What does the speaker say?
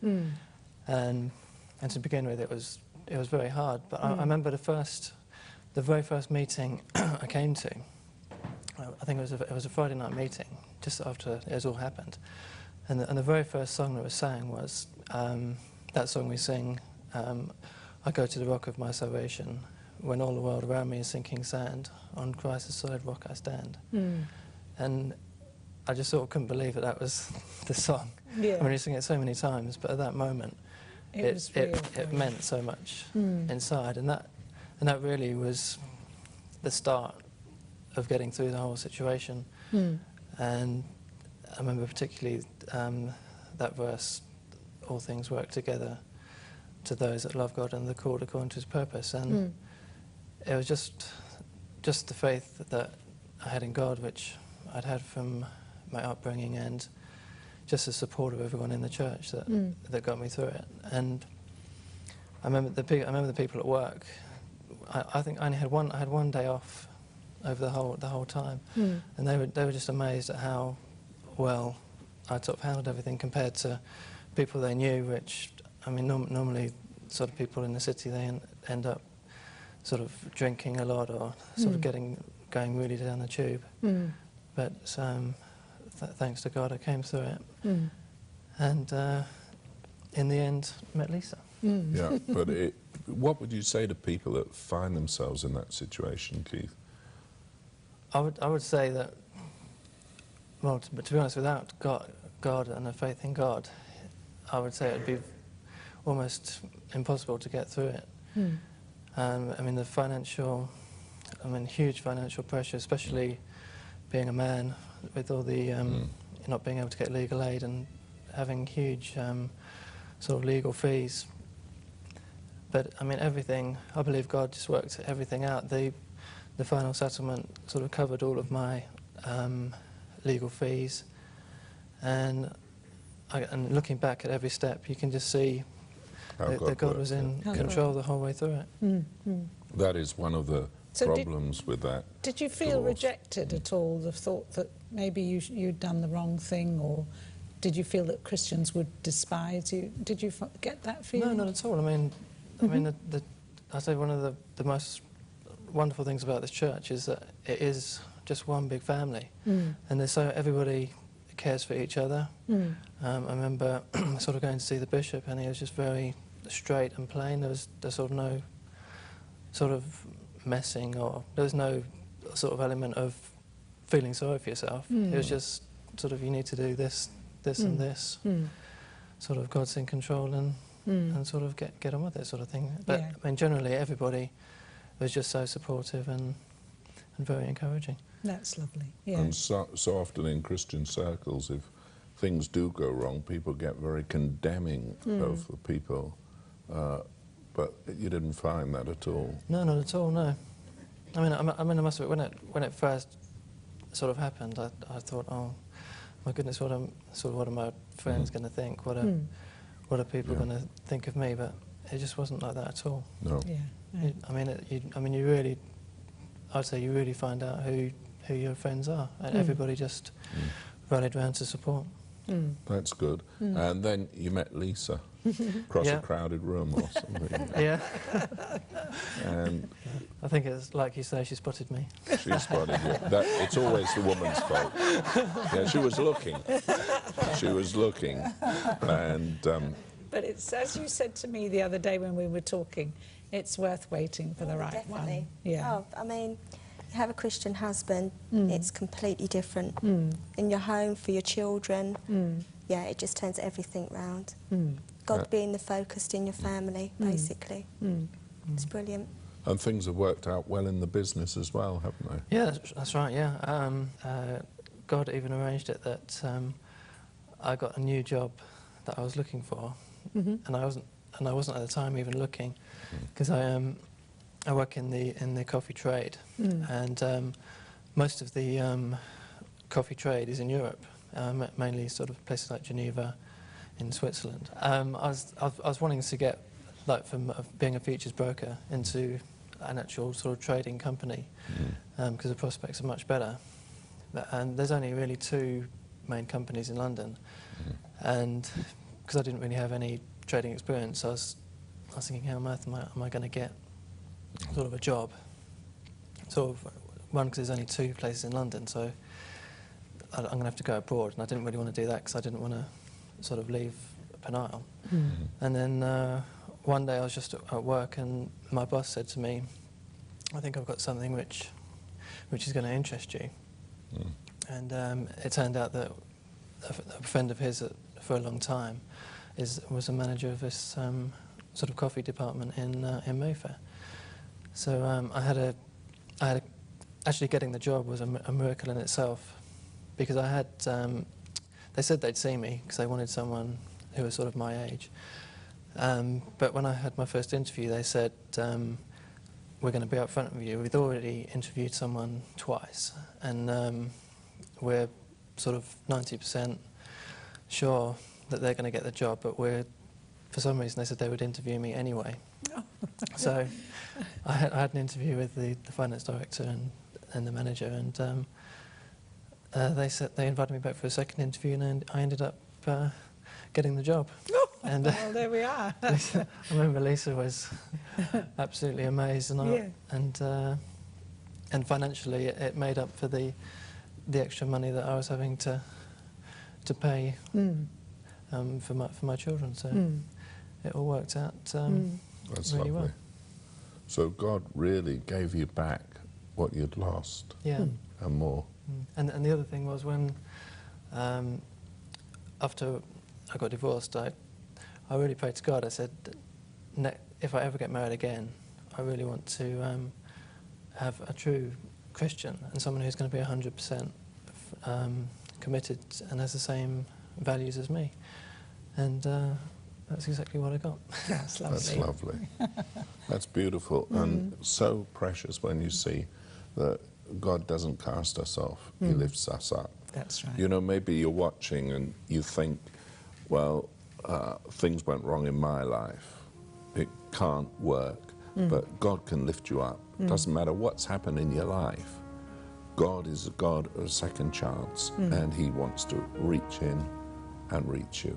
and to begin with, it was very hard. But I remember the very first meeting I came to. I think it was a Friday night meeting, just after it was all happened, and the very first song that was sang was that song we sing, "I go to the rock of my salvation, when all the world around me is sinking sand, on Christ's solid rock I stand." And I just sort of couldn't believe that was the song. Yeah. I mean, you sing it so many times, but at that moment, it meant so much inside, and that really was the start of getting through the whole situation. And I remember particularly that verse, "All things work together to those that love God and are called according to His purpose." And it was just the faith that I had in God, which I'd had from my upbringing, and just the support of everyone in the church that got me through it. And I remember the people at work. I think I had one day off over the whole time, and they were just amazed at how well I'd sort of handled everything compared to people they knew. Which, I mean, normally sort of people in the city, they end up sort of drinking a lot or sort of going really down the tube. But thanks to God, I came through it, and in the end, met Lisa. Yeah, but what would you say to people that find themselves in that situation, Keith? I would say that, well, to be honest, without God and a faith in God, I would say it would be almost impossible to get through it. I mean, huge financial pressure, especially being a man, with all the not being able to get legal aid and having huge sort of legal fees. But I mean, everything, I believe God just worked everything out. The final settlement sort of covered all of my legal fees, and looking back at every step, you can just see that God was in control the whole way through it. That is one of the problems with that. Did you feel rejected at all, the thought that maybe you'd done the wrong thing, or did you feel that Christians would despise you? Did you get that feeling? No, not at all. I mean, I'd say one of the most wonderful things about this church is that it is just one big family, and everybody cares for each other. I remember sort of going to see the bishop, and he was just very straight and plain. There's sort of no sort of messing, or there was no sort of element of feeling sorry for yourself. It was just sort of, you need to do this, and this. Sort of, God's in control, and sort of get on with it, sort of thing. But I mean, generally everybody was just so supportive and very encouraging. That's lovely. Yeah. And so often in Christian circles, if things do go wrong, people get very condemning of the people. But you didn't find that at all. No, not at all. No. I mean, I must admit, when it first sort of happened, I thought, oh my goodness, what are my friends going to think? What are people going to think of me? But it just wasn't like that at all. No. Yeah. You really, I'd say you really find out who your friends are, and everybody just rallied round to support. That's good. And then you met Lisa across a crowded room or something. Yeah. And I think it's like you say, she spotted me. she spotted you. It's always the woman's fault. Yeah, she was looking. She was looking. And but it's, as you said to me the other day when we were talking, it's worth waiting for the right one. Yeah. Oh, I mean, you have a Christian husband, it's completely different. In your home, for your children, yeah, it just turns everything round. God being the focus in your family, basically. It's brilliant. And things have worked out well in the business as well, haven't they? Yeah, that's right, yeah. God even arranged it that I got a new job that I was looking for, and I wasn't at the time even looking, because I work in the coffee trade, and most of the coffee trade is in Europe, mainly sort of places like Geneva, in Switzerland. I was wanting to get, like, from being a futures broker into an actual sort of trading company, because the prospects are much better. And there's only really two main companies in London, and because I didn't really have any trading experience, I was thinking, how on earth am I going to get sort of a job? Sort of, one, because there's only 2 places in London, so I'm going to have to go abroad, and I didn't really want to do that because I didn't want to sort of leave Penile. And then one day I was just at work, and my boss said to me, I think I've got something which is going to interest you. And it turned out that a friend of his for a long time was a manager of this sort of coffee department in Mayfair. So actually getting the job was a miracle in itself, because I had, they said they'd see me because they wanted someone who was sort of my age. But when I had my first interview, they said, we're going to be up front with you. We'd already interviewed someone twice, and we're sort of 90% sure that they're going to get the job, but for some reason they said they would interview me anyway. So I had an interview with the finance director and the manager, and they invited me back for a second interview, and I ended up getting the job. And well, there we are. I remember Lisa was absolutely amazed, and financially it made up for the extra money that I was having to pay for my children. So it all worked out That's really lovely. well. So God really gave you back what you'd lost, and more. And the other thing was, when after I got divorced, I really prayed to God. I said, if I ever get married again, I really want to have a true Christian, and someone who's going to be 100% committed and has the same values as me. And that's exactly what I got. That's lovely. That's lovely. That's beautiful, and so precious when you see that God doesn't cast us off, He lifts us up. That's right. You know, maybe you're watching and you think, well, things went wrong in my life. It can't work. But God can lift you up. Doesn't matter what's happened in your life. God is a God of a second chance, and He wants to reach in and reach you.